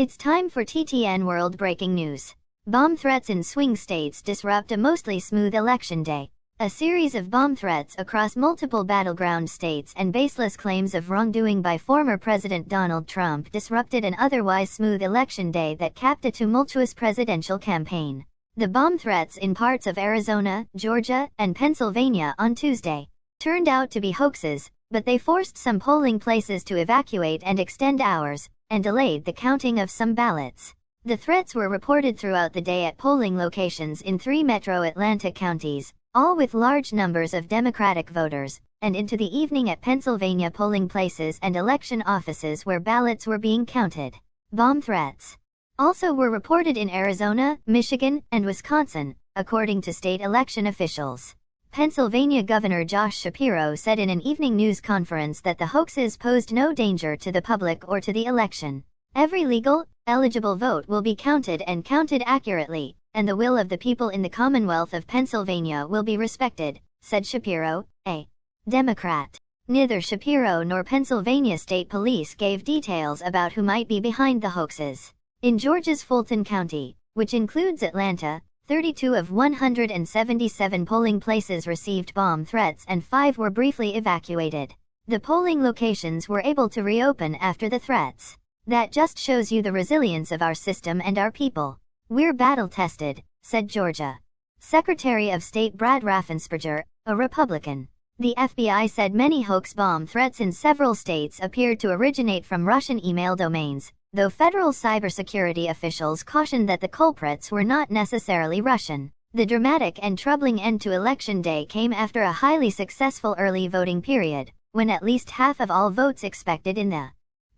It's time for TTN World Breaking News. Bomb threats in swing states disrupt a mostly smooth election day. A series of bomb threats across multiple battleground states and baseless claims of wrongdoing by former President Donald Trump disrupted an otherwise smooth election day that capped a tumultuous presidential campaign. The bomb threats in parts of Arizona, Georgia, and Pennsylvania on Tuesday turned out to be hoaxes, but they forced some polling places to evacuate and extend hours, and delayed the counting of some ballots. The threats were reported throughout the day at polling locations in 3 metro Atlanta counties, all with large numbers of Democratic voters, and into the evening at Pennsylvania polling places and election offices where ballots were being counted. Bomb threats also were reported in Arizona, Michigan, and Wisconsin, according to state election officials. Pennsylvania Governor Josh Shapiro said in an evening news conference that the hoaxes posed no danger to the public or to the election. Every legal, eligible vote will be counted and counted accurately, and the will of the people in the Commonwealth of Pennsylvania will be respected, said Shapiro, a Democrat. Neither Shapiro nor Pennsylvania State Police gave details about who might be behind the hoaxes. In Georgia's Fulton County, which includes Atlanta, 32 of 177 polling places received bomb threats and 5 were briefly evacuated. The polling locations were able to reopen after the threats. That just shows you the resilience of our system and our people. We're battle-tested, said Georgia Secretary of State Brad Raffensperger, a Republican. The FBI said many hoax bomb threats in several states appeared to originate from Russian email domains, though federal cybersecurity officials cautioned that the culprits were not necessarily Russian. The dramatic and troubling end to Election Day came after a highly successful early voting period, when at least half of all votes expected in the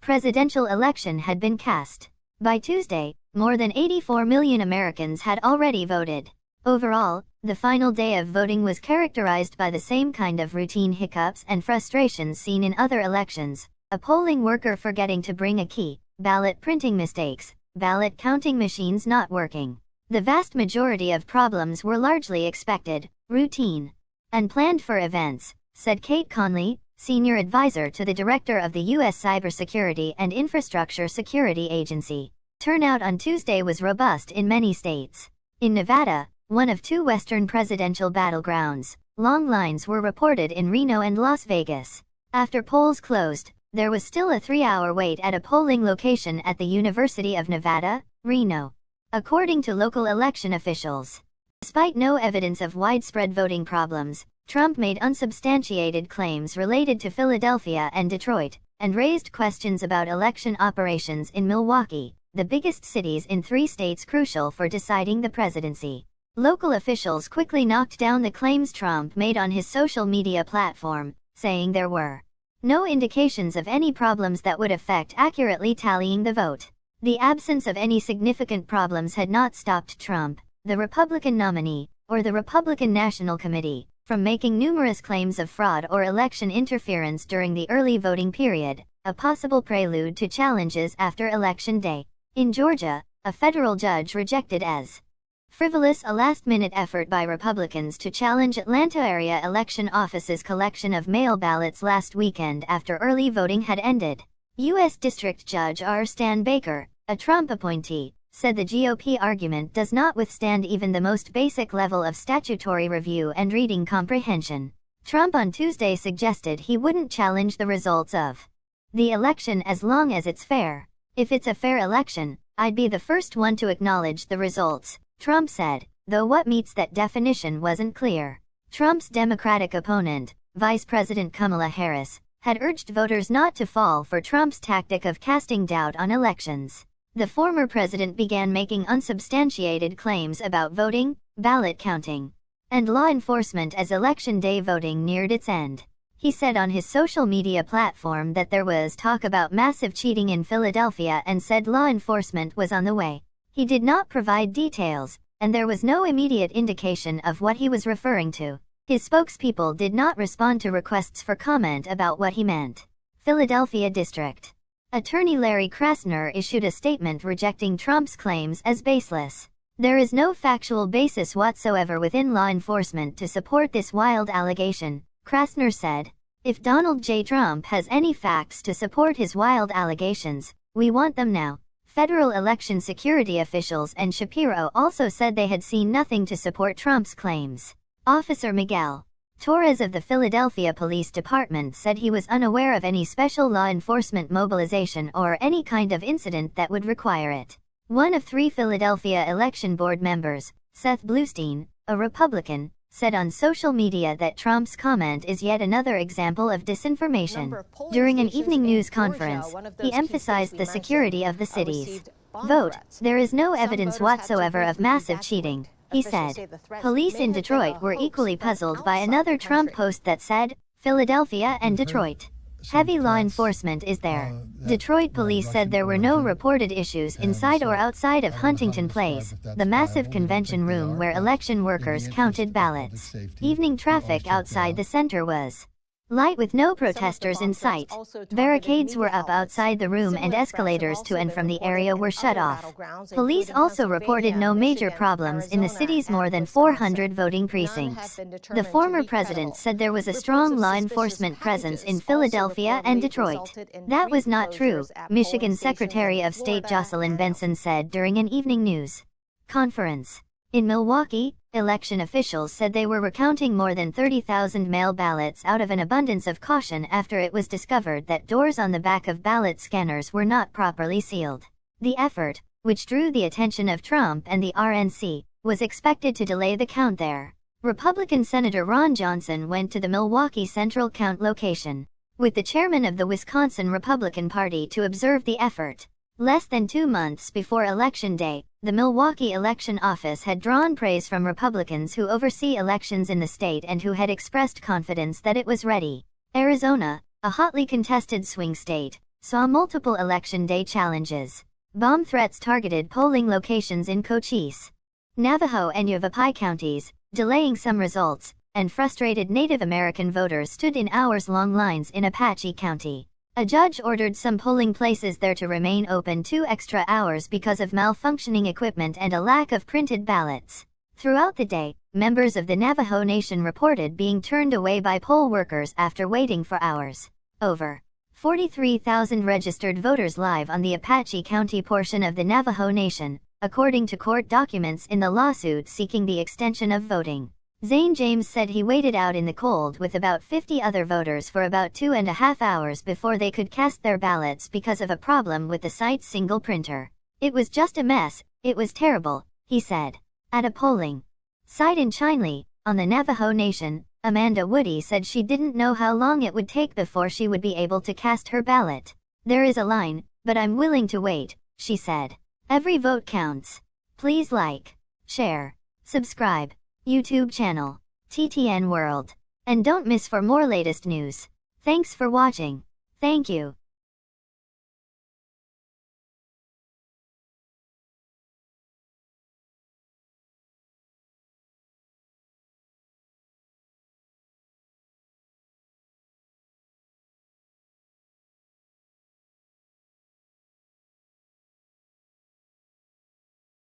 presidential election had been cast. By Tuesday, more than 84 million Americans had already voted. Overall, the final day of voting was characterized by the same kind of routine hiccups and frustrations seen in other elections: a polling worker forgetting to bring a key, ballot printing mistakes, ballot counting machines not working. The vast majority of problems were largely expected, routine, and planned for events, said Kate Conley, senior advisor to the director of the U.S. Cybersecurity and Infrastructure Security Agency. Turnout on Tuesday was robust in many states. In Nevada, one of 2 western presidential battlegrounds, long lines were reported in Reno and Las Vegas. After polls closed, there was still a 3-hour wait at a polling location at the University of Nevada, Reno, according to local election officials. Despite no evidence of widespread voting problems, Trump made unsubstantiated claims related to Philadelphia and Detroit, and raised questions about election operations in Milwaukee, the biggest cities in 3 states crucial for deciding the presidency. Local officials quickly knocked down the claims Trump made on his social media platform, saying there were no indications of any problems that would affect accurately tallying the vote. The absence of any significant problems had not stopped Trump, the Republican nominee, or the Republican National Committee, from making numerous claims of fraud or election interference during the early voting period, a possible prelude to challenges after Election Day. In Georgia, a federal judge rejected as frivolous a last-minute effort by Republicans to challenge Atlanta area election offices' collection of mail ballots last weekend after early voting had ended. U.S. District Judge R. Stan Baker, a Trump appointee, said the GOP argument does not withstand even the most basic level of statutory review and reading comprehension. Trump on Tuesday suggested he wouldn't challenge the results of the election as long as it's fair. If it's a fair election, I'd be the first one to acknowledge the results, Trump said, though what meets that definition wasn't clear. Trump's Democratic opponent, Vice President Kamala Harris, had urged voters not to fall for Trump's tactic of casting doubt on elections. The former president began making unsubstantiated claims about voting, ballot counting, and law enforcement as Election Day voting neared its end. He said on his social media platform that there was talk about massive cheating in Philadelphia and said law enforcement was on the way. He did not provide details, and there was no immediate indication of what he was referring to. His spokespeople did not respond to requests for comment about what he meant. Philadelphia District Attorney Larry Krasner issued a statement rejecting Trump's claims as baseless. There is no factual basis whatsoever within law enforcement to support this wild allegation, Krasner said. If Donald J. Trump has any facts to support his wild allegations, we want them now. Federal election security officials and Shapiro also said they had seen nothing to support Trump's claims. Officer Miguel Torres of the Philadelphia Police Department said he was unaware of any special law enforcement mobilization or any kind of incident that would require it. One of 3 Philadelphia Election Board members, Seth Bluestein, a Republican, said on social media that Trump's comment is yet another example of disinformation. During an evening news conference, he emphasized the security of the cities. Vote, there is no evidence whatsoever of massive cheating, he said. Police in Detroit were equally puzzled by another Trump post that said, Philadelphia and Detroit. Heavy law enforcement is there. Detroit police said there were no reported issues inside or outside of Huntington Place, the massive convention room where election workers counted ballots. Evening traffic outside the center was light with no protesters in sight. Barricades were up outside the room and escalators to and from the area were shut off. Police also reported no major problems in the city's more than 400 voting precincts. The former president said there was a strong law enforcement presence in Philadelphia and Detroit. That was not true, Michigan Secretary of State Jocelyn Benson said during an evening news conference. In Milwaukee, election officials said they were recounting more than 30,000 mail ballots out of an abundance of caution after it was discovered that doors on the back of ballot scanners were not properly sealed. The effort, which drew the attention of Trump and the RNC, was expected to delay the count there. Republican Senator Ron Johnson went to the Milwaukee Central count location with the chairman of the Wisconsin Republican Party to observe the effort. Less than 2 months before Election Day, the Milwaukee Election Office had drawn praise from Republicans who oversee elections in the state and who had expressed confidence that it was ready. Arizona, a hotly contested swing state, saw multiple Election Day challenges. Bomb threats targeted polling locations in Cochise, Navajo and Yavapai counties, delaying some results, and frustrated Native American voters stood in hours-long lines in Apache County. A judge ordered some polling places there to remain open 2 extra hours because of malfunctioning equipment and a lack of printed ballots. Throughout the day, members of the Navajo Nation reported being turned away by poll workers after waiting for hours. Over 43,000 registered voters live on the Apache County portion of the Navajo Nation, according to court documents in the lawsuit seeking the extension of voting. Zane James said he waited out in the cold with about 50 other voters for about 2.5 hours before they could cast their ballots because of a problem with the site's single printer. It was just a mess, it was terrible, he said. At a polling site in Chinle, on the Navajo Nation, Amanda Woody said she didn't know how long it would take before she would be able to cast her ballot. There is a line, but I'm willing to wait, she said. Every vote counts. Please like, share, subscribe. YouTube channel, TTN World. And don't miss for more latest news. Thanks for watching. Thank you.